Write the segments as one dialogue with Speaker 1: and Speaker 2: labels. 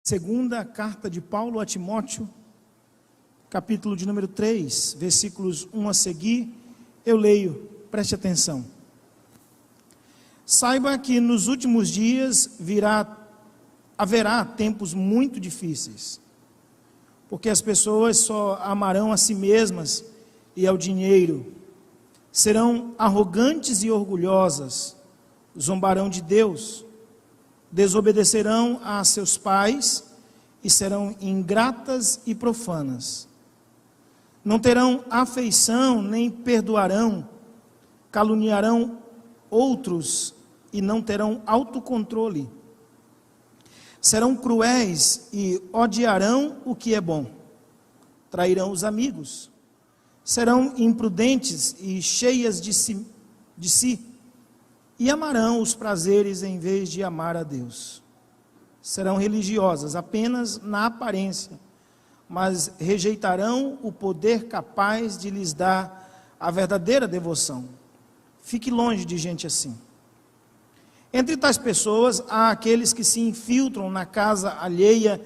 Speaker 1: Segunda carta de Paulo a Timóteo, capítulo de número 3, versículos 1 a seguir, eu leio, preste atenção. Saiba que nos últimos dias haverá tempos muito difíceis, porque as pessoas só amarão a si mesmas e ao dinheiro, serão arrogantes e orgulhosas, zombarão de Deus, desobedecerão a seus pais e serão ingratas e profanas. Não terão afeição nem perdoarão, caluniarão outros e não terão autocontrole. Serão cruéis e odiarão o que é bom. Trairão os amigos. Serão imprudentes e cheias de si. E amarão os prazeres em vez de amar a Deus. Serão religiosas apenas na aparência, mas rejeitarão o poder capaz de lhes dar a verdadeira devoção. Fique longe de gente assim. Entre tais pessoas, há aqueles que se infiltram na casa alheia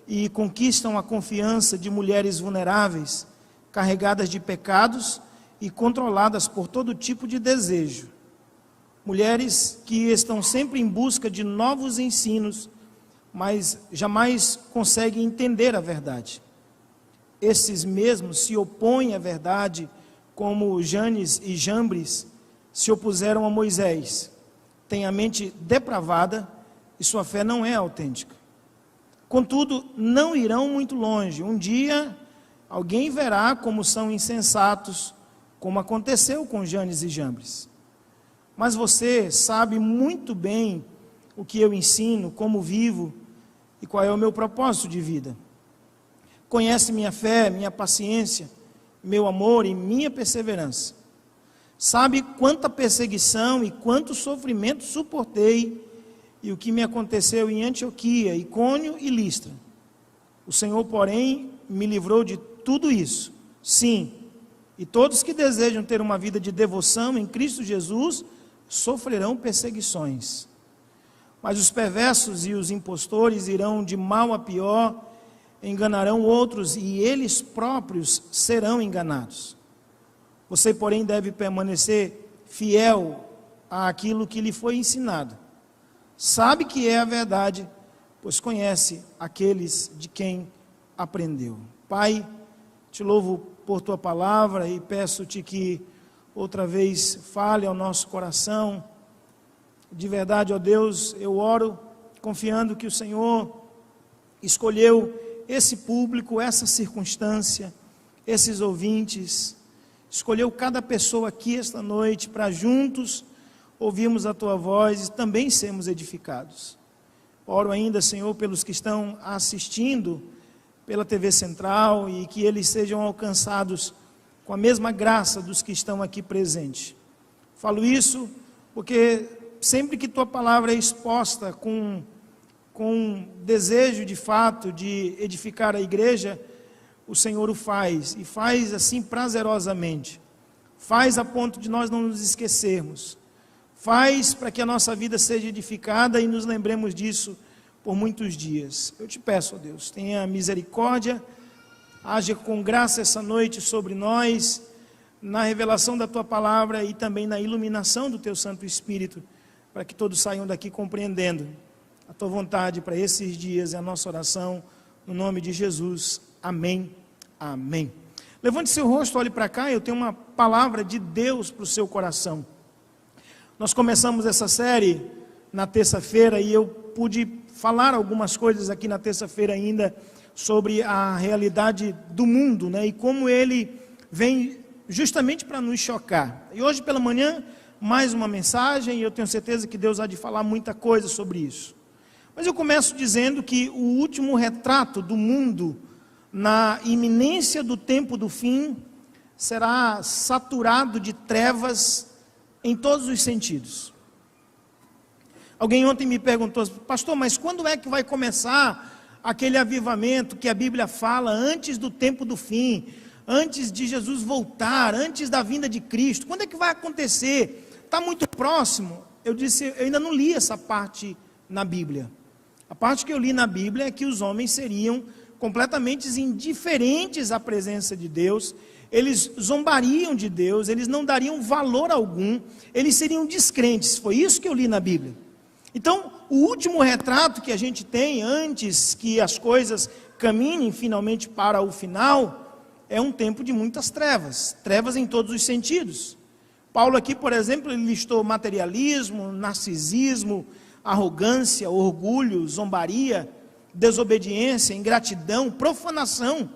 Speaker 1: e conquistam a confiança de mulheres vulneráveis, carregadas de pecados e controladas por todo tipo de desejo. Mulheres que estão sempre em busca de novos ensinos, mas jamais conseguem entender a verdade. Esses mesmos se opõem à verdade, como Janes e Jambres se opuseram a Moisés. Têm a mente depravada e sua fé não é autêntica. Contudo, não irão muito longe. Um dia, alguém verá como são insensatos, como aconteceu com Janes e Jambres. Mas você sabe muito bem o que eu ensino, como vivo e qual é o meu propósito de vida. Conhece minha fé, minha paciência, meu amor e minha perseverança. Sabe quanta perseguição e quanto sofrimento suportei e o que me aconteceu em Antioquia, Icônio e Listra. O Senhor, porém, me livrou de tudo isso. Sim, e todos que desejam ter uma vida de devoção em Cristo Jesus sofrerão perseguições. Mas os perversos e os impostores irão de mal a pior, enganarão outros e eles próprios serão enganados. Você, porém, deve permanecer fiel àquilo que lhe foi ensinado. Sabe que é a verdade, pois conhece aqueles de quem aprendeu. Pai, te louvo por tua palavra e peço-te que outra vez fale ao nosso coração. De verdade, ó Deus, eu oro confiando que o Senhor escolheu esse público, essa circunstância, esses ouvintes, escolheu cada pessoa aqui esta noite para juntos ouvirmos a tua voz e também sermos edificados. Oro ainda, Senhor, pelos que estão assistindo pela TV Central e que eles sejam alcançados com a mesma graça dos que estão aqui presentes. Falo isso porque sempre que tua palavra é exposta com desejo de fato de edificar a igreja, o Senhor o faz, e faz assim prazerosamente. Faz a ponto de nós não nos esquecermos. Faz para que a nossa vida seja edificada e nos lembremos disso por muitos dias. Eu te peço, ó Deus, tenha misericórdia, haja com graça essa noite sobre nós, na revelação da tua palavra e também na iluminação do teu Santo Espírito, para que todos saiam daqui compreendendo a tua vontade para esses dias. É a nossa oração, no nome de Jesus. Amém. Amém. Levante seu rosto, olhe para cá, eu tenho uma palavra de Deus para o seu coração. Nós começamos essa série na terça-feira e eu pude falar algumas coisas aqui na terça-feira ainda sobre a realidade do mundo, né? E como ele vem justamente para nos chocar. E hoje pela manhã, mais uma mensagem, e eu tenho certeza que Deus há de falar muita coisa sobre isso. Mas eu começo dizendo que o último retrato do mundo, na iminência do tempo do fim, será saturado de trevas em todos os sentidos. Alguém ontem me perguntou: pastor, mas quando é que vai começar aquele avivamento que a Bíblia fala antes do tempo do fim, antes de Jesus voltar, antes da vinda de Cristo? Quando é que vai acontecer? Está muito próximo. Eu disse, eu ainda não li essa parte na Bíblia. A parte que eu li na Bíblia é que os homens seriam completamente indiferentes à presença de Deus, eles zombariam de Deus, eles não dariam valor algum, eles seriam descrentes. Foi isso que eu li na Bíblia. Então, o último retrato que a gente tem antes que as coisas caminhem finalmente para o final, é um tempo de muitas trevas, trevas em todos os sentidos. Paulo aqui, por exemplo, ele listou materialismo, narcisismo, arrogância, orgulho, zombaria, desobediência, ingratidão, profanação,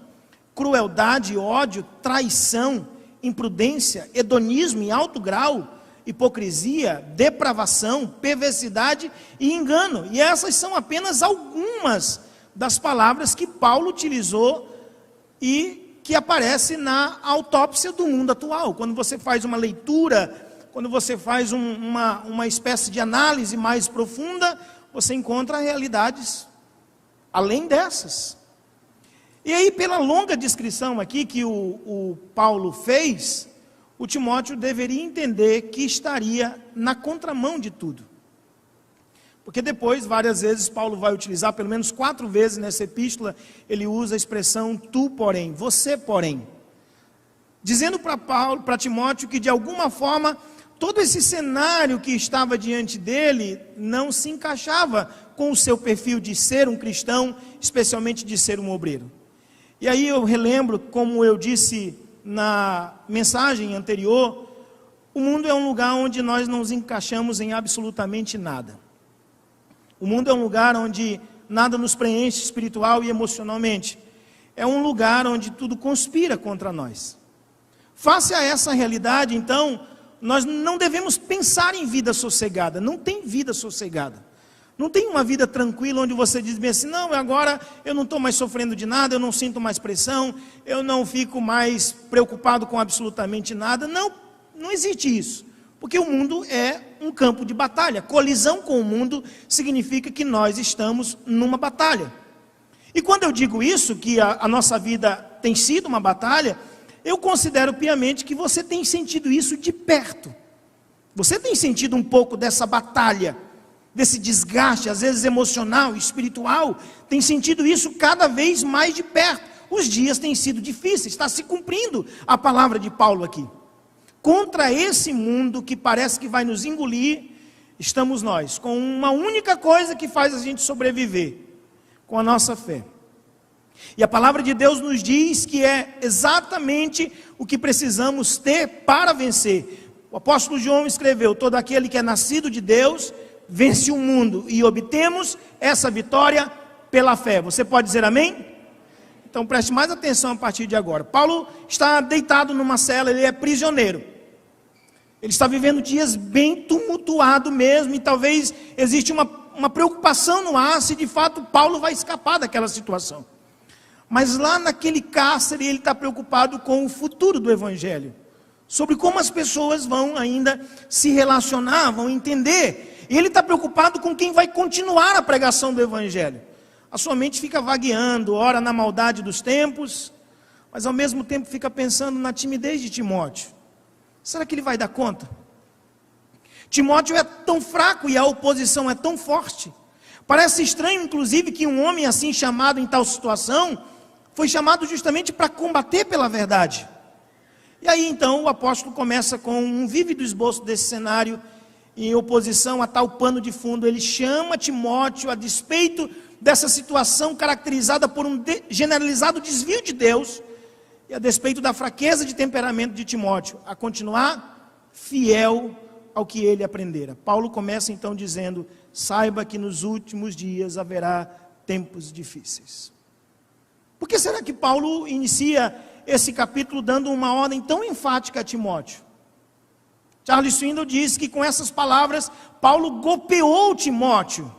Speaker 1: crueldade, ódio, traição, imprudência, hedonismo em alto grau, hipocrisia, depravação, perversidade e engano. E essas são apenas algumas das palavras que Paulo utilizou e que aparece na autópsia do mundo atual. Quando você faz uma leitura, quando você faz uma espécie de análise mais profunda, você encontra realidades além dessas. E aí, pela longa descrição aqui que o Paulo fez, o Timóteo deveria entender que estaria na contramão de tudo. Porque depois, várias vezes, Paulo vai utilizar, pelo menos 4 vezes nessa epístola, ele usa a expressão tu, porém, você, porém. Dizendo para Timóteo que, de alguma forma, todo esse cenário que estava diante dele não se encaixava com o seu perfil de ser um cristão, especialmente de ser um obreiro. E aí eu relembro, como eu disse na mensagem anterior, o mundo é um lugar onde nós não nos encaixamos em absolutamente nada. O mundo é um lugar onde nada nos preenche espiritual e emocionalmente. É um lugar onde tudo conspira contra nós. Face a essa realidade, então, nós não devemos pensar em vida sossegada. Não tem vida sossegada. Não tem uma vida tranquila onde você diz bem assim, não, agora eu não estou mais sofrendo de nada, eu não sinto mais pressão, eu não fico mais preocupado com absolutamente nada. Não, não existe isso. Porque o mundo é um campo de batalha. Colisão com o mundo significa que nós estamos numa batalha. E quando eu digo isso, que a nossa vida tem sido uma batalha, eu considero piamente que você tem sentido isso de perto. Você tem sentido um pouco dessa batalha, desse desgaste, às vezes emocional, espiritual, tem sentido isso cada vez mais de perto. Os dias têm sido difíceis, está se cumprindo a palavra de Paulo aqui. Contra esse mundo que parece que vai nos engolir, estamos nós, com uma única coisa que faz a gente sobreviver, com a nossa fé. E a palavra de Deus nos diz que é exatamente o que precisamos ter para vencer. O apóstolo João escreveu, todo aquele que é nascido de Deus, vence o mundo, e obtemos essa vitória pela fé. Você pode dizer amém? Então preste mais atenção a partir de agora. Paulo está deitado numa cela, ele é prisioneiro. Ele está vivendo dias bem tumultuados mesmo, e talvez existe uma preocupação no ar se de fato Paulo vai escapar daquela situação. Mas lá naquele cárcere ele está preocupado com o futuro do Evangelho, sobre como as pessoas vão ainda se relacionar, vão entender. E ele está preocupado com quem vai continuar a pregação do Evangelho. A sua mente fica vagueando, ora na maldade dos tempos, mas ao mesmo tempo fica pensando na timidez de Timóteo. Será que ele vai dar conta? Timóteo é tão fraco e a oposição é tão forte. Parece estranho, inclusive, que um homem assim chamado em tal situação, foi chamado justamente para combater pela verdade. E aí então o apóstolo começa com um vívido esboço desse cenário, em oposição a tal pano de fundo. Ele chama Timóteo, a despeito dessa situação caracterizada por um generalizado desvio de Deus, e a despeito da fraqueza de temperamento de Timóteo, a continuar fiel ao que ele aprendera. Paulo começa então dizendo, saiba que nos últimos dias haverá tempos difíceis. Por que será que Paulo inicia esse capítulo dando uma ordem tão enfática a Timóteo? Charles Swindoll diz que com essas palavras, Paulo golpeou Timóteo.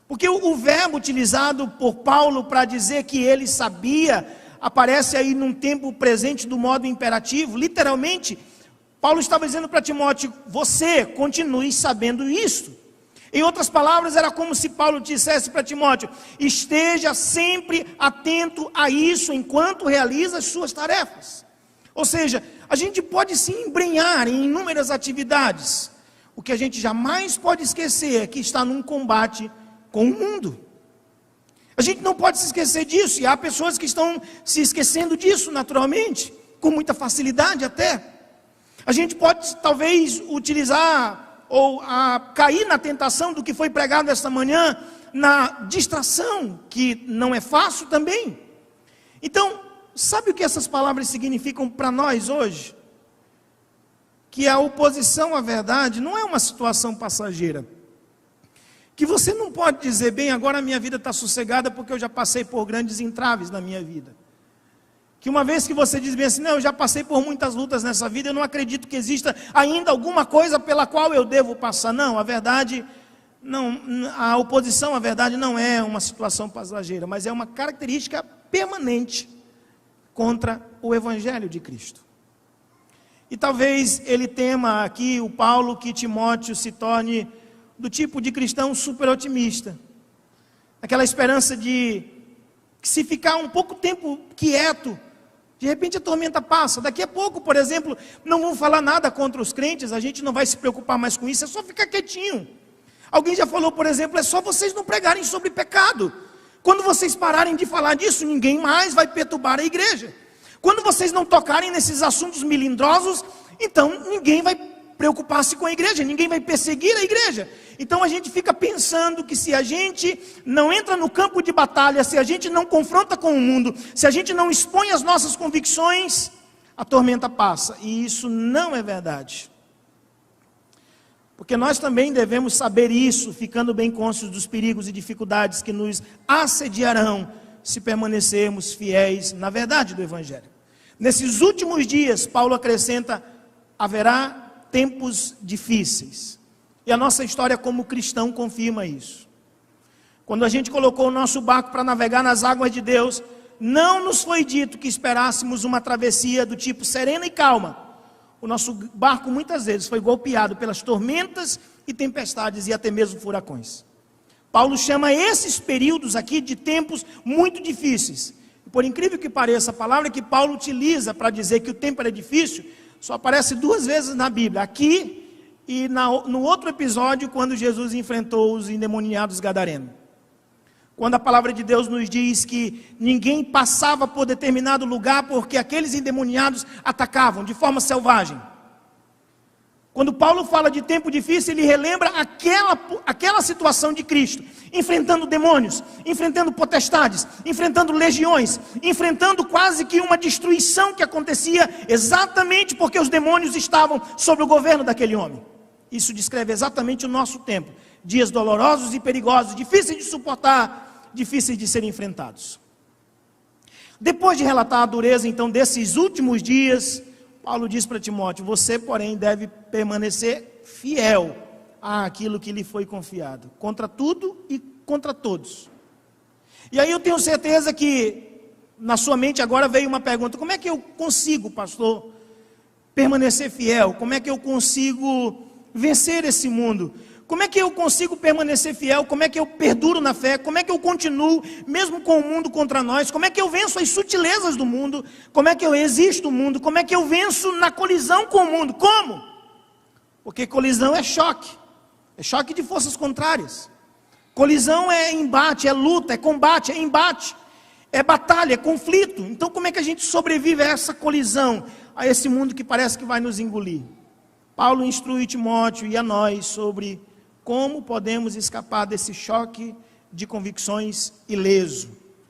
Speaker 1: Porque o verbo utilizado por Paulo para dizer que ele sabia, aparece aí num tempo presente do modo imperativo. Literalmente, Paulo estava dizendo para Timóteo, você continue sabendo isso. Em outras palavras, era como se Paulo dissesse para Timóteo, esteja sempre atento a isso enquanto realiza as suas tarefas. Ou seja, a gente pode se embrenhar em inúmeras atividades. O que a gente jamais pode esquecer é que está num combate com o mundo. A gente não pode se esquecer disso, e há pessoas que estão se esquecendo disso naturalmente, com muita facilidade até. A gente pode talvez utilizar ou cair na tentação do que foi pregado esta manhã, na distração, que não é fácil também. Então, sabe o que essas palavras significam para nós hoje? Que a oposição à verdade não é uma situação passageira. Que você não pode dizer, bem, agora a minha vida está sossegada porque eu já passei por grandes entraves na minha vida. Que uma vez que você diz bem assim, não, eu já passei por muitas lutas nessa vida, eu não acredito que exista ainda alguma coisa pela qual eu devo passar. Não, a verdade, não, a oposição à verdade não é uma situação passageira, mas é uma característica permanente contra o Evangelho de Cristo. E talvez ele tema aqui, o Paulo, que Timóteo se torne do tipo de cristão super otimista. Aquela esperança de que se ficar um pouco tempo quieto, de repente a tormenta passa. Daqui a pouco, por exemplo, não vão falar nada contra os crentes, a gente não vai se preocupar mais com isso, é só ficar quietinho. Alguém já falou, por exemplo, é só vocês não pregarem sobre pecado. Quando vocês pararem de falar disso, ninguém mais vai perturbar a igreja. Quando vocês não tocarem nesses assuntos melindrosos, então ninguém vai preocupar-se com a igreja, ninguém vai perseguir a igreja. Então a gente fica pensando que se a gente não entra no campo de batalha, se a gente não confronta com o mundo, se a gente não expõe as nossas convicções, a tormenta passa. E isso não é verdade. Porque nós também devemos saber isso, ficando bem conscientes dos perigos e dificuldades que nos assediarão se permanecermos fiéis na verdade do Evangelho. Nesses últimos dias, Paulo acrescenta, haverá tempos difíceis. E a nossa história como cristão confirma isso. Quando a gente colocou o nosso barco para navegar nas águas de Deus, não nos foi dito que esperássemos uma travessia do tipo serena e calma. O nosso barco muitas vezes foi golpeado pelas tormentas e tempestades e até mesmo furacões. Paulo chama esses períodos aqui de tempos muito difíceis. Por incrível que pareça, a palavra que Paulo utiliza para dizer que o tempo era difícil, só aparece 2 vezes na Bíblia, aqui e no outro episódio, quando Jesus enfrentou os endemoniados gadarenos. Quando a palavra de Deus nos diz que ninguém passava por determinado lugar porque aqueles endemoniados atacavam de forma selvagem. Quando Paulo fala de tempo difícil, ele relembra aquela situação de Cristo, enfrentando demônios, enfrentando potestades, enfrentando legiões, enfrentando quase que uma destruição que acontecia exatamente porque os demônios estavam sob o governo daquele homem. Isso descreve exatamente o nosso tempo. Dias dolorosos e perigosos, difíceis de suportar, difíceis de serem enfrentados. Depois de relatar a dureza, então, desses últimos dias, Paulo diz para Timóteo, você, porém, deve permanecer fiel àquilo que lhe foi confiado, contra tudo e contra todos. E aí eu tenho certeza que na sua mente agora veio uma pergunta, como é que eu consigo, pastor, permanecer fiel? Como é que eu consigo vencer esse mundo? Como é que eu consigo permanecer fiel? Como é que eu perduro na fé? Como é que eu continuo, mesmo com o mundo contra nós? Como é que eu venço as sutilezas do mundo? Como é que eu resisto ao mundo? Como é que eu venço na colisão com o mundo? Como? Porque colisão é choque de forças contrárias. Colisão é embate, é luta, é combate, é embate, é batalha, é conflito. Então como é que a gente sobrevive a essa colisão, a esse mundo que parece que vai nos engolir? Paulo instrui Timóteo e a nós sobre como podemos escapar desse choque de convicções ileso.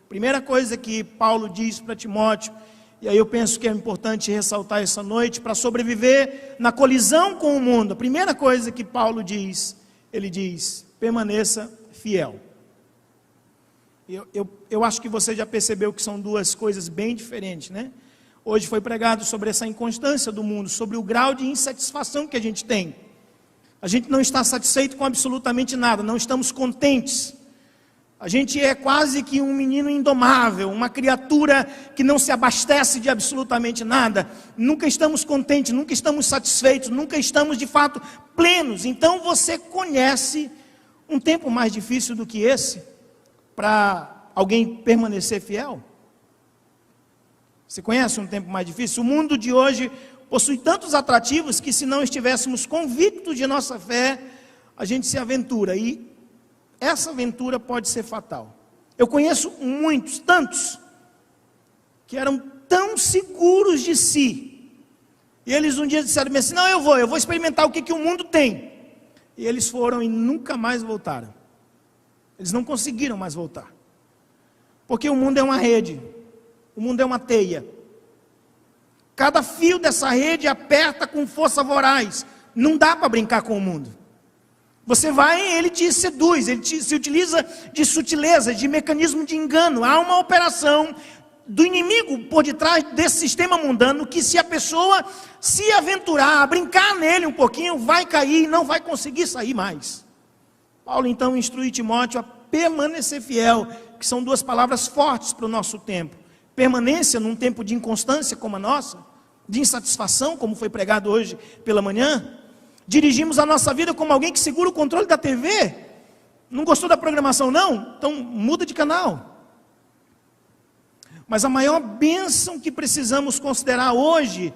Speaker 1: Primeira coisa que Paulo diz para Timóteo, e aí eu penso que é importante ressaltar essa noite, para sobreviver na colisão com o mundo. A primeira coisa que Paulo diz, ele diz, permaneça fiel. Eu acho que você já percebeu que são 2 coisas bem diferentes, né? Hoje foi pregado sobre essa inconstância do mundo, sobre o grau de insatisfação que a gente tem. A gente não está satisfeito com absolutamente nada, não estamos contentes. A gente é quase que um menino indomável, uma criatura que não se abastece de absolutamente nada. Nunca estamos contentes, nunca estamos satisfeitos, nunca estamos de fato plenos. Então você conhece um tempo mais difícil do que esse para alguém permanecer fiel? Você conhece um tempo mais difícil? O mundo de hoje possui tantos atrativos que se não estivéssemos convictos de nossa fé, a gente se aventura. E essa aventura pode ser fatal. Eu conheço muitos, tantos, que eram tão seguros de si, e eles um dia disseram assim, não, eu vou experimentar o que o mundo tem, e eles foram e nunca mais voltaram. Eles não conseguiram mais voltar, porque o mundo é uma rede, o mundo é uma teia, cada fio dessa rede aperta com força voraz, não dá para brincar com o mundo. Você vai, ele te seduz, se utiliza de sutileza, de mecanismo de engano. Há uma operação do inimigo por detrás desse sistema mundano, que se a pessoa se aventurar, a brincar nele um pouquinho, vai cair e não vai conseguir sair mais. Paulo então instrui Timóteo a permanecer fiel, que são duas palavras fortes para o nosso tempo. Permanência num tempo de inconstância como a nossa, de insatisfação, como foi pregado hoje pela manhã. Dirigimos a nossa vida como alguém que segura o controle da TV. Não gostou da programação não? Então muda de canal. Mas a maior bênção que precisamos considerar hoje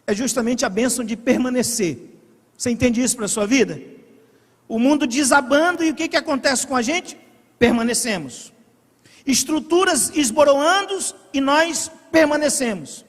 Speaker 1: é justamente a bênção de permanecer. Você entende isso para a sua vida? O mundo desabando, e o que acontece com a gente? Permanecemos. Estruturas esboroando e nós permanecemos.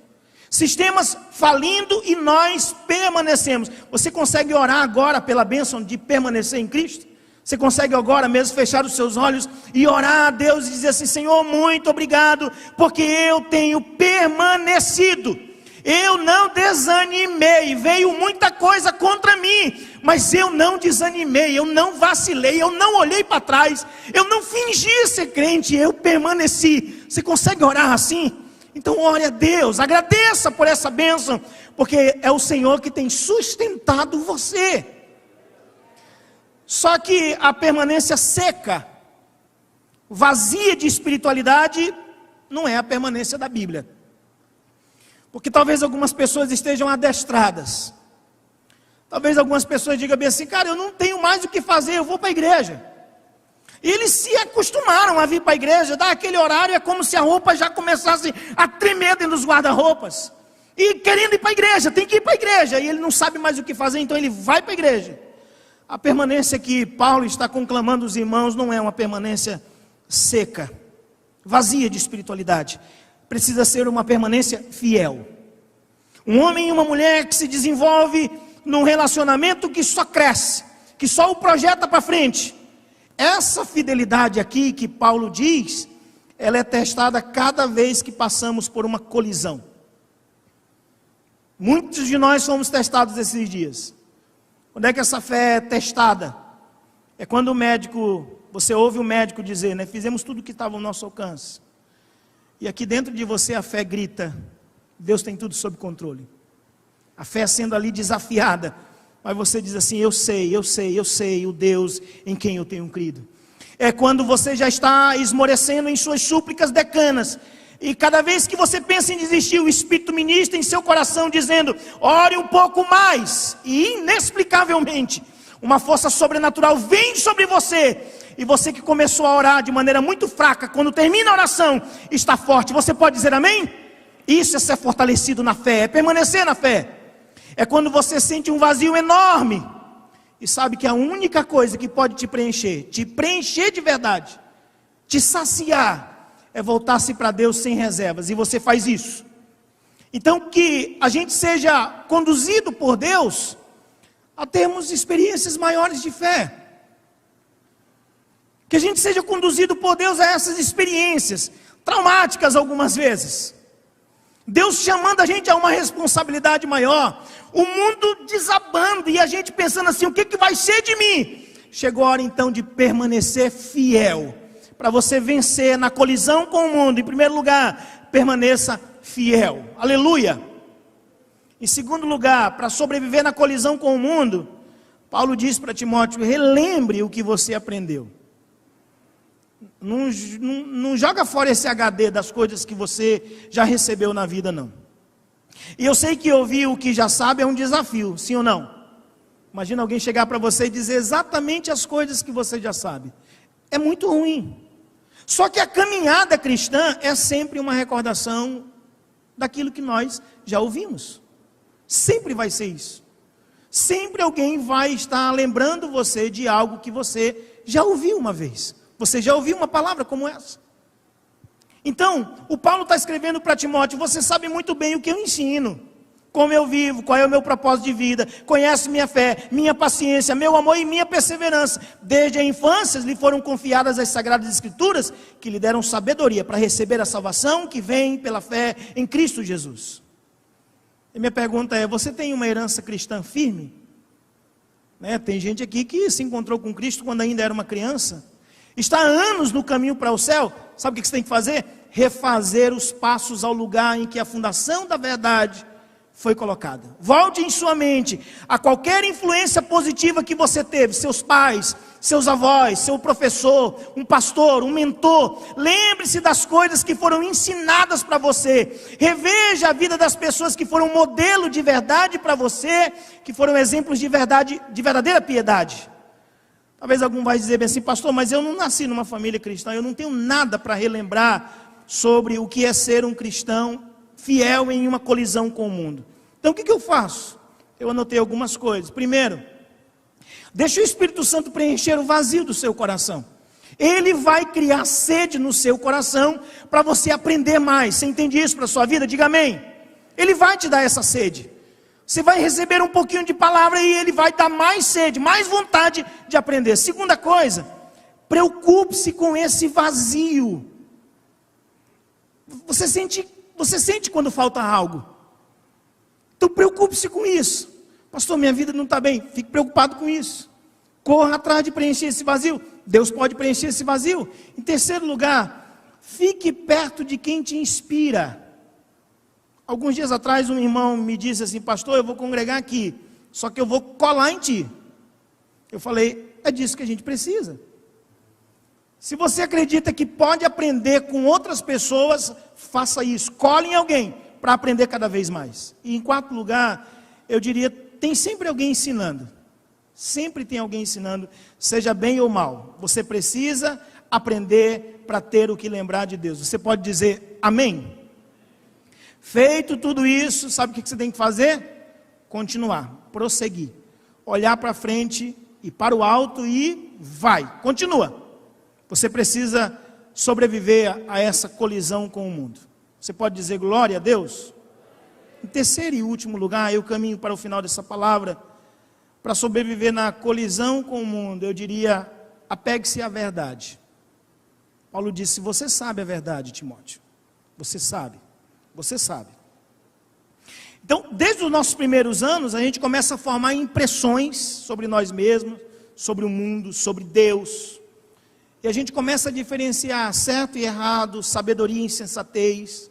Speaker 1: Sistemas falindo e nós permanecemos. Você consegue orar agora pela bênção de permanecer em Cristo? Você consegue agora mesmo fechar os seus olhos e orar a Deus e dizer assim, Senhor, muito obrigado, porque eu tenho permanecido. Eu não desanimei, veio muita coisa contra mim, mas eu não desanimei, eu não vacilei, eu não olhei para trás, eu não fingi ser crente, eu permaneci. Você consegue orar assim? Então ore a Deus, agradeça por essa bênção, porque é o Senhor que tem sustentado você. Só que a permanência seca, vazia de espiritualidade, não é a permanência da Bíblia. Porque talvez algumas pessoas estejam adestradas. Talvez algumas pessoas digam bem assim, cara, eu não tenho mais o que fazer, eu vou para a igreja. E eles se acostumaram a vir para a igreja, dar aquele horário, é como se a roupa já começasse a tremer dentro dos guarda-roupas. E querendo ir para a igreja, tem que ir para a igreja. E ele não sabe mais o que fazer, então ele vai para a igreja. A permanência que Paulo está conclamando os irmãos não é uma permanência seca, vazia de espiritualidade. Precisa ser uma permanência fiel. Um homem e uma mulher que se desenvolve num relacionamento que só cresce, que só o projeta para frente. Essa fidelidade aqui que Paulo diz, ela é testada cada vez que passamos por uma colisão. Muitos de nós fomos testados esses dias. Quando é que essa fé é testada? É quando o médico, você ouve o médico dizer, né? Fizemos tudo o que estava ao nosso alcance. E aqui dentro de você a fé grita, Deus tem tudo sob controle. A fé sendo ali desafiada, mas você diz assim, eu sei, o Deus em quem eu tenho crido. É quando você já está esmorecendo em suas súplicas decanas, e cada vez que você pensa em desistir, o Espírito ministra em seu coração dizendo, ore um pouco mais, e inexplicavelmente, uma força sobrenatural vem sobre você, e você que começou a orar de maneira muito fraca, quando termina a oração, está forte. Você pode dizer amém? Isso é ser fortalecido na fé, é permanecer na fé. É quando você sente um vazio enorme, e sabe que a única coisa que pode te preencher de verdade, te saciar, é voltar-se para Deus sem reservas, e você faz isso. Então que a gente seja conduzido por Deus, a termos experiências maiores de fé. Que a gente seja conduzido por Deus a essas experiências, traumáticas algumas vezes. Deus chamando a gente a uma responsabilidade maior, o mundo desabando, e a gente pensando assim, o que vai ser de mim? Chegou a hora então de permanecer fiel, para você vencer na colisão com o mundo. Em primeiro lugar, permaneça fiel, aleluia. Em segundo lugar, para sobreviver na colisão com o mundo, Paulo diz para Timóteo, relembre o que você aprendeu. Não joga fora esse HD das coisas que você já recebeu na vida, não. E eu sei que ouvir o que já sabe é um desafio, sim ou não? Imagina alguém chegar para você e dizer exatamente as coisas que você já sabe. É muito ruim. Só que a caminhada cristã é sempre uma recordação daquilo que nós já ouvimos. Sempre vai ser isso. Sempre alguém vai estar lembrando você de algo que você já ouviu uma vez. Você já ouviu uma palavra como essa? Então, o Paulo está escrevendo para Timóteo: você sabe muito bem o que eu ensino, como eu vivo, qual é o meu propósito de vida, conhece minha fé, minha paciência, meu amor e minha perseverança. Desde a infância lhe foram confiadas as Sagradas Escrituras, que lhe deram sabedoria para receber a salvação que vem pela fé em Cristo Jesus. E minha pergunta é: você tem uma herança cristã firme? Tem gente aqui que se encontrou com Cristo quando ainda era uma criança, está há anos no caminho para o céu. Sabe o que você tem que fazer? Refazer os passos ao lugar em que a fundação da verdade foi colocada. Volte em sua mente a qualquer influência positiva que você teve, seus pais, seus avós, seu professor, um pastor, um mentor. Lembre-se das coisas que foram ensinadas para você. Reveja a vida das pessoas que foram modelo de verdade para você, que foram exemplos de verdade, de verdadeira piedade. Talvez algum vai dizer bem assim: pastor, mas eu não nasci numa família cristã, eu não tenho nada para relembrar sobre o que é ser um cristão fiel em uma colisão com o mundo. Então o que eu faço? Eu anotei algumas coisas. Primeiro, deixa o Espírito Santo preencher o vazio do seu coração. Ele vai criar sede no seu coração para você aprender mais. Você entende isso para a sua vida? Diga amém. Ele vai te dar essa sede. Você vai receber um pouquinho de palavra e ele vai dar mais sede, mais vontade de aprender. Segunda coisa, preocupe-se com esse vazio. Você sente quando falta algo. Então preocupe-se com isso. Pastor, minha vida não está bem. Fique preocupado com isso. Corra atrás de preencher esse vazio. Deus pode preencher esse vazio. Em terceiro lugar, fique perto de quem te inspira. Alguns dias atrás um irmão me disse assim: pastor, eu vou congregar aqui, só que eu vou colar em ti. Eu falei: é disso que a gente precisa. Se você acredita que pode aprender com outras pessoas, faça isso. Cole em alguém para aprender cada vez mais. E em quarto lugar, eu diria: tem sempre alguém ensinando. Sempre tem alguém ensinando, seja bem ou mal. Você precisa aprender para ter o que lembrar de Deus. Você pode dizer amém? Feito tudo isso, sabe o que você tem que fazer? Continuar, prosseguir, olhar para frente e para o alto e vai, continua. Você precisa sobreviver a essa colisão com o mundo. Você pode dizer glória a Deus? Em terceiro e último lugar, eu caminho para o final dessa palavra. Para sobreviver na colisão com o mundo, eu diria: apegue-se à verdade. Paulo disse: você sabe a verdade, Timóteo. Você sabe. Você sabe. Então, desde os nossos primeiros anos, a gente começa a formar impressões sobre nós mesmos, sobre o mundo, sobre Deus. E a gente começa a diferenciar certo e errado, sabedoria e insensatez.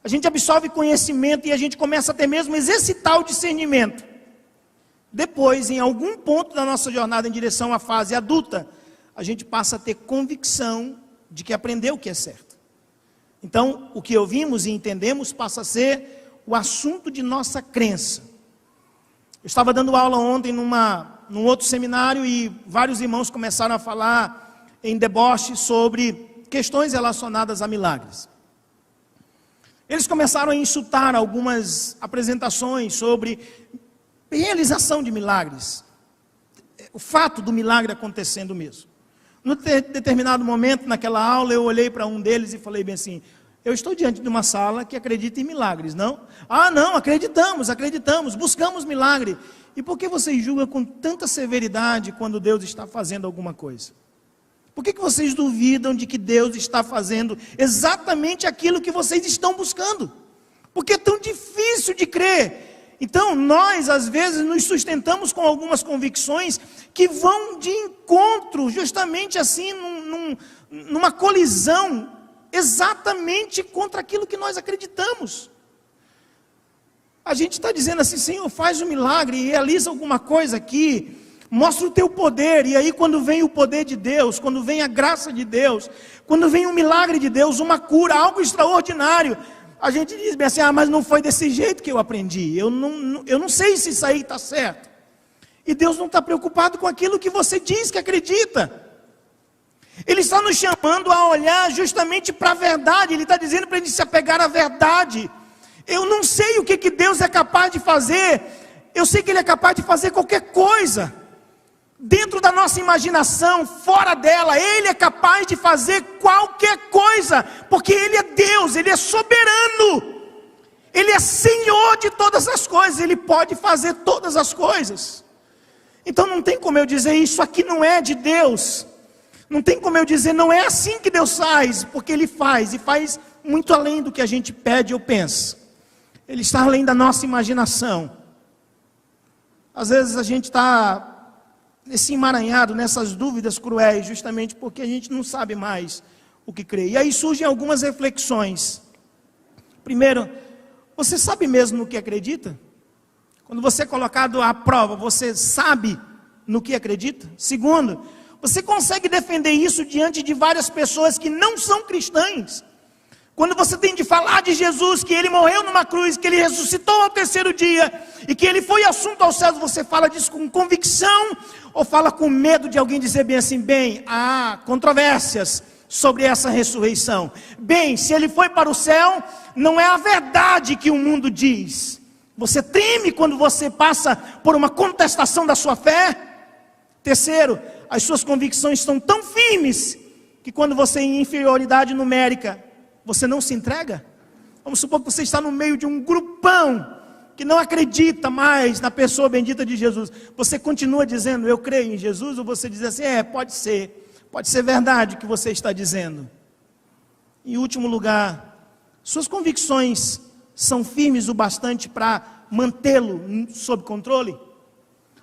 Speaker 1: A gente absorve conhecimento e a gente começa até mesmo a exercitar o discernimento. Depois, em algum ponto da nossa jornada em direção à fase adulta, a gente passa a ter convicção de que aprendeu o que é certo. Então, o que ouvimos e entendemos passa a ser o assunto de nossa crença. Eu estava dando aula ontem num outro seminário e vários irmãos começaram a falar em deboche sobre questões relacionadas a milagres. Eles começaram a insultar algumas apresentações sobre realização de milagres, o fato do milagre acontecendo mesmo. Num determinado momento, naquela aula, eu olhei para um deles e falei bem assim: eu estou diante de uma sala que acredita em milagres, não? Ah, não, acreditamos, buscamos milagre. E por que vocês julgam com tanta severidade quando Deus está fazendo alguma coisa? Por que vocês duvidam de que Deus está fazendo exatamente aquilo que vocês estão buscando? Porque é tão difícil de crer. Então, nós, às vezes, nos sustentamos com algumas convicções que vão de encontro, justamente assim, numa colisão, exatamente contra aquilo que nós acreditamos. A gente está dizendo assim: Senhor, faz um milagre, realiza alguma coisa aqui, mostra o teu poder. E aí, quando vem o poder de Deus, quando vem a graça de Deus, quando vem um milagre de Deus, uma cura, algo extraordinário, a gente diz bem assim: ah, mas não foi desse jeito que eu aprendi, eu não sei se isso aí está certo. E Deus não está preocupado com aquilo que você diz que acredita. Ele está nos chamando a olhar justamente para a verdade. Ele está dizendo para a gente se apegar à verdade. Eu não sei o que Deus é capaz de fazer, eu sei que Ele é capaz de fazer qualquer coisa. dentro da nossa imaginação, fora dela, Ele é capaz de fazer qualquer coisa, porque Ele é Deus, Ele é soberano, Ele é Senhor de todas as coisas, Ele pode fazer todas as coisas. Então não tem como eu dizer, isso aqui não é de Deus, não tem como eu dizer, não é assim que Deus faz, porque Ele faz, e faz muito além do que a gente pede ou pensa. Ele está além da nossa imaginação. Às vezes a gente está nesse emaranhado, nessas dúvidas cruéis, justamente porque a gente não sabe mais o que crer. E aí surgem algumas reflexões. Primeiro, você sabe mesmo no que acredita? Quando você é colocado à prova, você sabe no que acredita? Segundo, você consegue defender isso diante de várias pessoas que não são cristãs? Quando você tem de falar de Jesus, que Ele morreu numa cruz, que Ele ressuscitou ao terceiro dia, e que Ele foi assunto aos céus, você fala disso com convicção, ou fala com medo de alguém dizer bem assim, bem, há controvérsias sobre essa ressurreição. Bem, se Ele foi para o céu, não é a verdade que o mundo diz. Você treme quando você passa por uma contestação da sua fé? Terceiro, as suas convicções estão tão firmes, que quando você é em inferioridade numérica, você não se entrega? Vamos supor que você está no meio de um grupão, que não acredita mais na pessoa bendita de Jesus. Você continua dizendo, eu creio em Jesus? Ou você diz assim, pode ser verdade o que você está dizendo. Em último lugar, suas convicções são firmes o bastante para mantê-lo sob controle?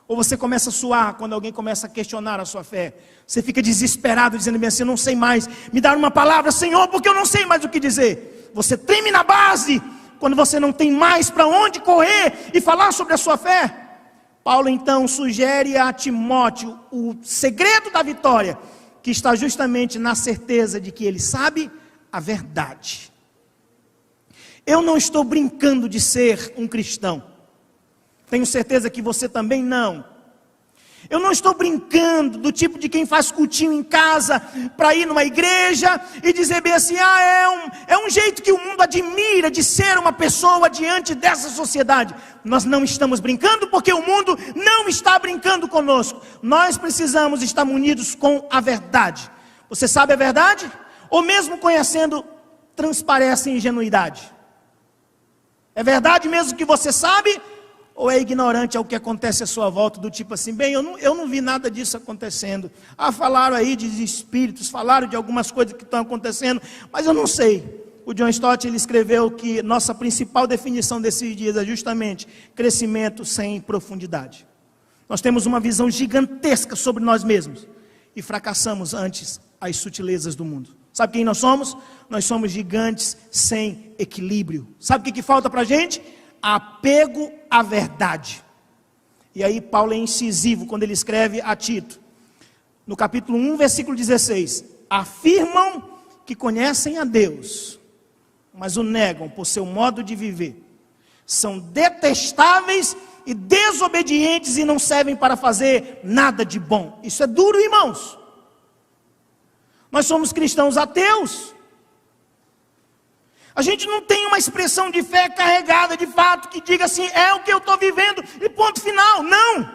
Speaker 1: Ou você começa a suar quando alguém começa a questionar a sua fé? Você fica desesperado, dizendo bem assim, eu não sei mais, me dá uma palavra, Senhor, porque eu não sei mais o que dizer. Você treme na base, quando você não tem mais para onde correr e falar sobre a sua fé. Paulo então sugere a Timóteo o segredo da vitória, que está justamente na certeza de que ele sabe a verdade. Eu não estou brincando de ser um cristão. Tenho certeza que você também não. Eu não estou brincando do tipo de quem faz cultinho em casa para ir numa igreja e dizer bem assim, é um jeito que o mundo admira de ser uma pessoa diante dessa sociedade. Nós não estamos brincando porque o mundo não está brincando conosco. Nós precisamos estar munidos com a verdade. Você sabe a verdade? Ou mesmo conhecendo, transparece ingenuidade? É verdade mesmo que você sabe? Ou é ignorante ao que acontece à sua volta, do tipo assim, bem, eu não vi nada disso acontecendo. Falaram aí de espíritos, falaram de algumas coisas que estão acontecendo, mas eu não sei. O John Stott, ele escreveu que nossa principal definição desses dias é justamente crescimento sem profundidade. Nós temos uma visão gigantesca sobre nós mesmos e fracassamos antes as sutilezas do mundo. Sabe quem nós somos? Nós somos gigantes sem equilíbrio. Sabe o que falta para a gente? Apego à verdade. E aí Paulo é incisivo quando ele escreve a Tito, no capítulo 1, versículo 16, afirmam que conhecem a Deus, mas o negam por seu modo de viver, são detestáveis e desobedientes e não servem para fazer nada de bom. Isso é duro, irmãos. Nós somos cristãos ateus. A gente não tem uma expressão de fé carregada de fato, que diga assim, é o que eu estou vivendo, e ponto final. Não!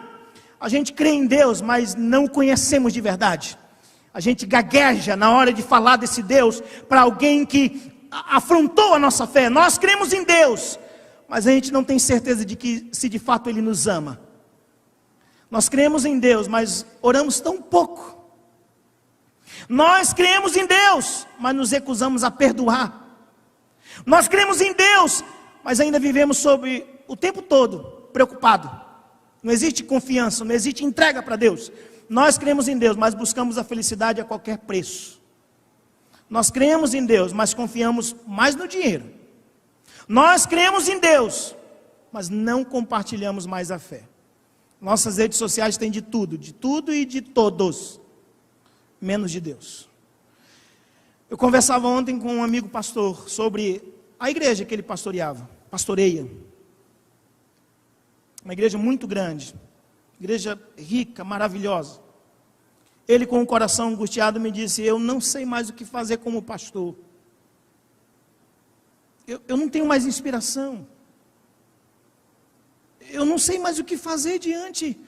Speaker 1: A gente crê em Deus, mas não o conhecemos de verdade. A gente gagueja na hora de falar desse Deus para alguém que afrontou a nossa fé. Nós cremos em Deus, mas a gente não tem certeza de que se de fato Ele nos ama. Nós cremos em Deus, mas oramos tão pouco. Nós cremos em Deus, mas nos recusamos a perdoar. Nós cremos em Deus, mas ainda vivemos sobre o tempo todo preocupado. Não existe confiança, não existe entrega para Deus. Nós cremos em Deus, mas buscamos a felicidade a qualquer preço. Nós cremos em Deus, mas confiamos mais no dinheiro. Nós cremos em Deus, mas não compartilhamos mais a fé. Nossas redes sociais têm de tudo e de todos, menos de Deus. Eu conversava ontem com um amigo pastor sobre a igreja que ele pastoreia. Uma igreja muito grande, igreja rica, maravilhosa. Ele, com o coração angustiado, me disse, eu não sei mais o que fazer como pastor. Eu não tenho mais inspiração. Eu não sei mais o que fazer diante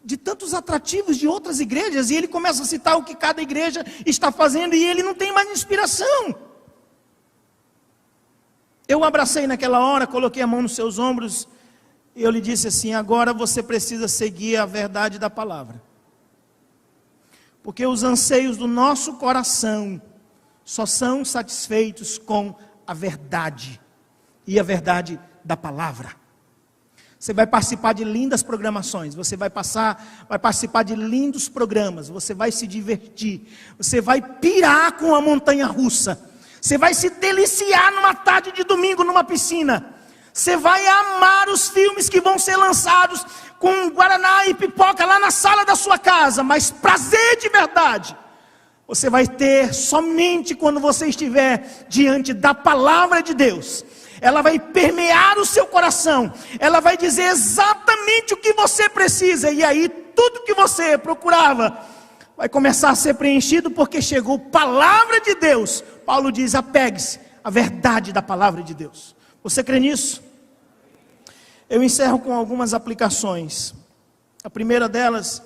Speaker 1: de tantos atrativos de outras igrejas, e ele começa a citar o que cada igreja está fazendo, e ele não tem mais inspiração. Eu o abracei naquela hora, coloquei a mão nos seus ombros, e eu lhe disse assim: agora você precisa seguir a verdade da palavra. Porque os anseios do nosso coração só são satisfeitos com a verdade, e a verdade da palavra. Você vai participar de lindas programações, você vai participar de lindos programas, você vai se divertir, você vai pirar com a montanha russa, você vai se deliciar numa tarde de domingo numa piscina, você vai amar os filmes que vão ser lançados com guaraná e pipoca lá na sala da sua casa, mas prazer de verdade você vai ter somente quando você estiver diante da palavra de Deus. Ela vai permear o seu coração, ela vai dizer exatamente o que você precisa, e aí tudo que você procurava vai começar a ser preenchido, porque chegou a palavra de Deus. Paulo diz: apegue-se à verdade da palavra de Deus. Você crê nisso? Eu encerro com algumas aplicações. A primeira delas,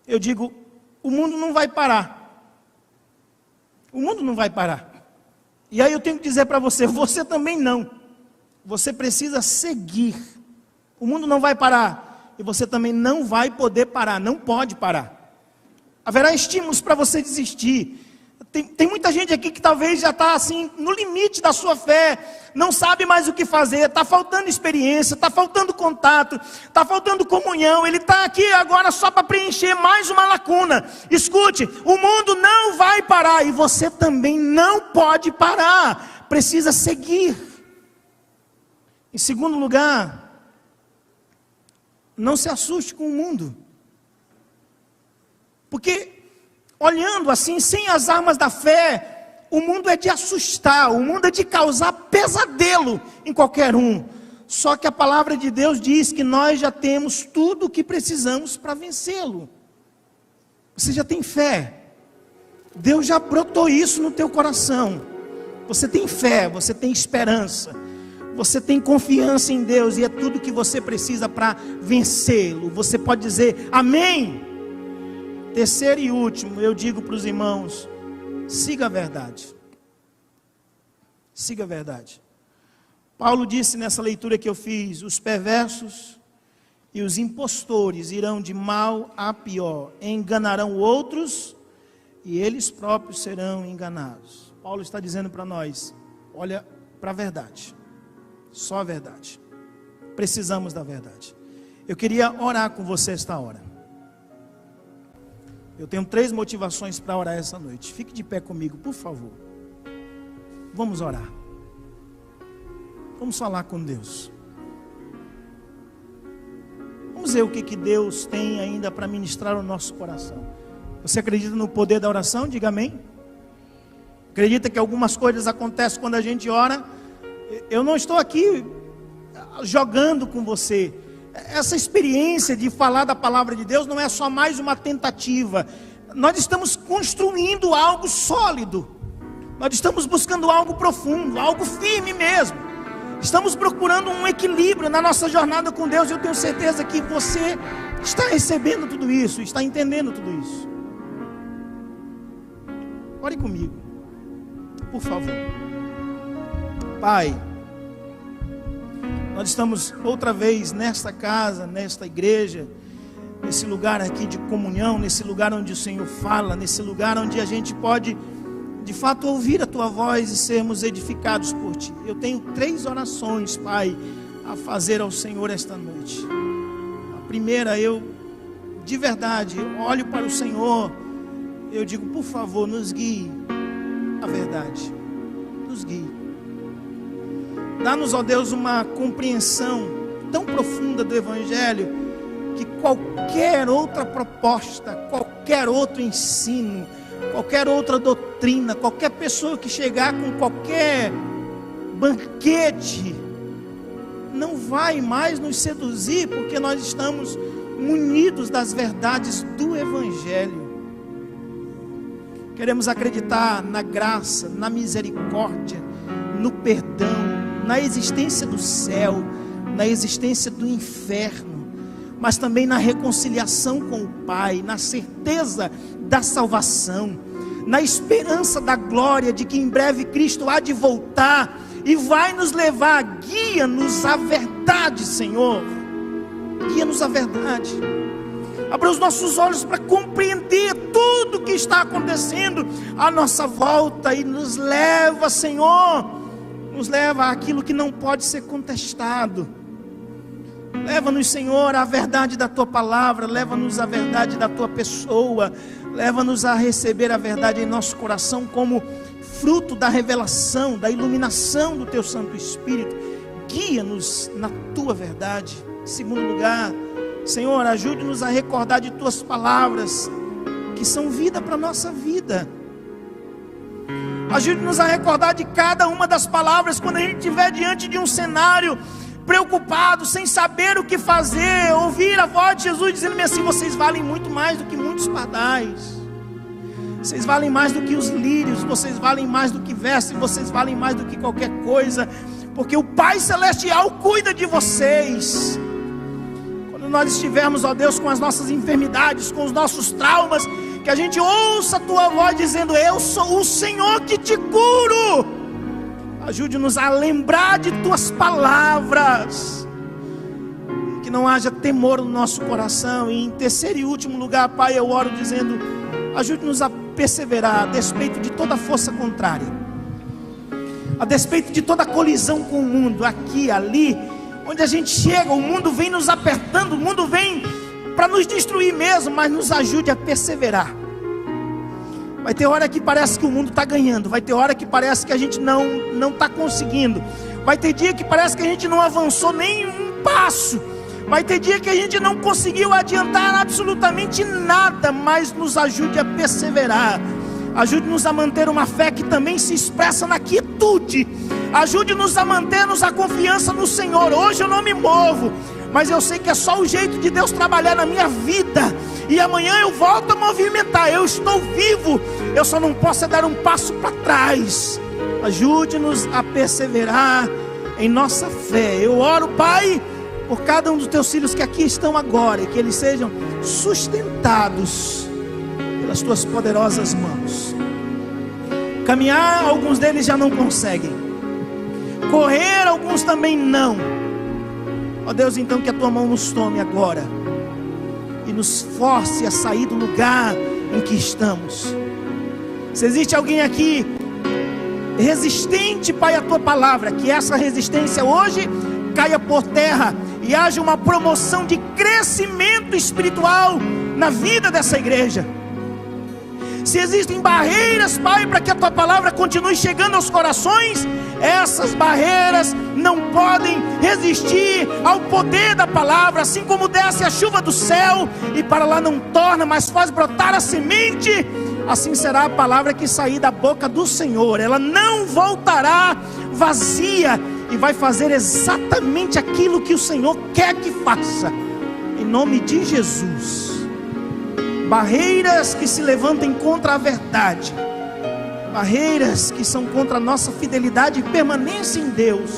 Speaker 1: eu digo: o mundo não vai parar. O mundo não vai parar. E aí eu tenho que dizer para você: você também não. Você precisa seguir. O mundo não vai parar, e você também não vai poder parar, não pode parar. Haverá estímulos para você desistir. Tem muita gente aqui que talvez já está assim, no limite da sua fé, não sabe mais o que fazer, está faltando experiência, está faltando contato, está faltando comunhão, ele está aqui agora só para preencher mais uma lacuna. Escute, o mundo não vai parar, e você também não pode parar, precisa seguir. Em segundo lugar, não se assuste com o mundo, porque olhando assim, sem as armas da fé, o mundo é de assustar, o mundo é de causar pesadelo em qualquer um. Só que a palavra de Deus diz que nós já temos tudo o que precisamos para vencê-lo. Você já tem fé, Deus já brotou isso no teu coração. Você tem fé, você tem esperança, você tem confiança em Deus, e é tudo que você precisa para vencê-lo. Você pode dizer amém. Terceiro e último, eu digo para os irmãos: siga a verdade. Siga a verdade. Paulo disse nessa leitura que eu fiz: os perversos e os impostores irão de mal a pior, enganarão outros e eles próprios serão enganados. Paulo está dizendo para nós: olha para a verdade, só a verdade. Precisamos da verdade. Eu queria orar com você esta hora. Eu tenho 3 motivações para orar essa noite. Fique de pé comigo, por favor. Vamos orar. Vamos falar com Deus. Vamos ver o que Deus tem ainda para ministrar o nosso coração. Você acredita no poder da oração? Diga amém. Acredita que algumas coisas acontecem quando a gente ora? Eu não estou aqui jogando com você. Essa experiência de falar da palavra de Deus não é só mais uma tentativa. Nós estamos construindo algo sólido. Nós estamos buscando algo profundo, algo firme mesmo. Estamos procurando um equilíbrio na nossa jornada com Deus. Eu tenho certeza que você está recebendo tudo isso, está entendendo tudo isso. Ore comigo, por favor. Pai, nós estamos outra vez nesta casa, nesta igreja, nesse lugar aqui de comunhão, nesse lugar onde o Senhor fala, nesse lugar onde a gente pode, de fato, ouvir a Tua voz e sermos edificados por Ti. Eu tenho 3 orações, Pai, a fazer ao Senhor esta noite. A primeira, eu, de verdade, olho para o Senhor, eu digo: por favor, nos guie a verdade, nos guie. Dá-nos, ó Deus, uma compreensão tão profunda do Evangelho, que qualquer outra proposta, qualquer outro ensino, qualquer outra doutrina, qualquer pessoa que chegar com qualquer banquete, não vai mais nos seduzir, porque nós estamos munidos das verdades do Evangelho. Queremos acreditar na graça, na misericórdia, no perdão, na existência do céu, na existência do inferno. mas também na reconciliação com o Pai, na certeza da salvação, na esperança da glória de que em breve Cristo há de voltar e vai nos levar. Guia-nos à verdade, Senhor, guia-nos à verdade. Abra os nossos olhos para compreender tudo o que está acontecendo à nossa volta e nos leva, Senhor, nos leva àquilo que não pode ser contestado. Leva-nos, Senhor, à verdade da Tua palavra, leva-nos à verdade da Tua pessoa, leva-nos a receber a verdade em nosso coração como fruto da revelação, da iluminação do Teu Santo Espírito. Guia-nos na Tua verdade. Em segundo lugar, Senhor, ajude-nos a recordar de Tuas palavras, que são vida para a nossa vida. Ajude-nos a recordar de cada uma das palavras, quando a gente estiver diante de um cenário preocupado, sem saber o que fazer, ouvir a voz de Jesus dizendo-me assim: vocês valem muito mais do que muitos pardais, vocês valem mais do que os lírios, vocês valem mais do que vestem, vocês valem mais do que qualquer coisa, porque o Pai Celestial cuida de vocês. Quando nós estivermos, ó Deus, com as nossas enfermidades, com os nossos traumas, que a gente ouça a Tua voz dizendo: eu sou o Senhor que te curo. Ajude-nos a lembrar de Tuas palavras, que não haja temor no nosso coração. E em terceiro e último lugar, Pai, eu oro dizendo: ajude-nos a perseverar a despeito de toda força contrária, a despeito de toda colisão com o mundo, aqui, ali, onde a gente chega, o mundo vem nos apertando, o mundo vem para nos destruir mesmo, mas nos ajude a perseverar. Vai ter hora que parece que o mundo está ganhando, vai ter hora que parece que a gente não está conseguindo, vai ter dia que parece que a gente não avançou nem um passo, vai ter dia que a gente não conseguiu adiantar absolutamente nada, mas nos ajude a perseverar. Ajude-nos a manter uma fé que também se expressa na quietude. Ajude-nos a mantermos a confiança no Senhor. Hoje eu não me movo, mas eu sei que é só o jeito de Deus trabalhar na minha vida, e amanhã eu volto a movimentar. Eu estou vivo, eu só não posso dar um passo para trás. Ajude-nos a perseverar em nossa fé. Eu oro, Pai, por cada um dos Teus filhos que aqui estão agora, e que eles sejam sustentados pelas Tuas poderosas mãos. Caminhar, alguns deles já não conseguem. Correr, alguns também não. Ó Deus, então que a Tua mão nos tome agora e nos force a sair do lugar em que estamos. Se existe alguém aqui resistente, Pai, à Tua palavra, que essa resistência hoje caia por terra e haja uma promoção de crescimento espiritual na vida dessa igreja. Se existem barreiras, Pai, para que a Tua palavra continue chegando aos corações, essas barreiras não podem resistir ao poder da palavra. Assim como desce a chuva do céu e para lá não torna, mas faz brotar a semente, assim será a palavra que sair da boca do Senhor. Ela não voltará vazia e vai fazer exatamente aquilo que o Senhor quer que faça, em nome de Jesus. Barreiras que se levantem contra a verdade, barreiras que são contra a nossa fidelidade e permanência em Deus,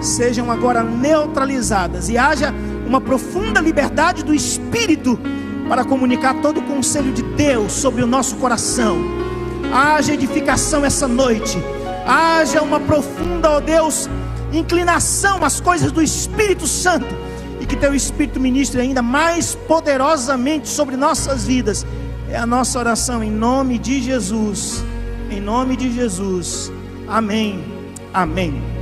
Speaker 1: sejam agora neutralizadas e haja uma profunda liberdade do Espírito para comunicar todo o conselho de Deus sobre o nosso coração. Haja edificação essa noite, haja uma profunda, ó Deus, inclinação às coisas do Espírito Santo, e que Teu Espírito ministre ainda mais poderosamente sobre nossas vidas. É a nossa oração em nome de Jesus, em nome de Jesus. Amém, amém.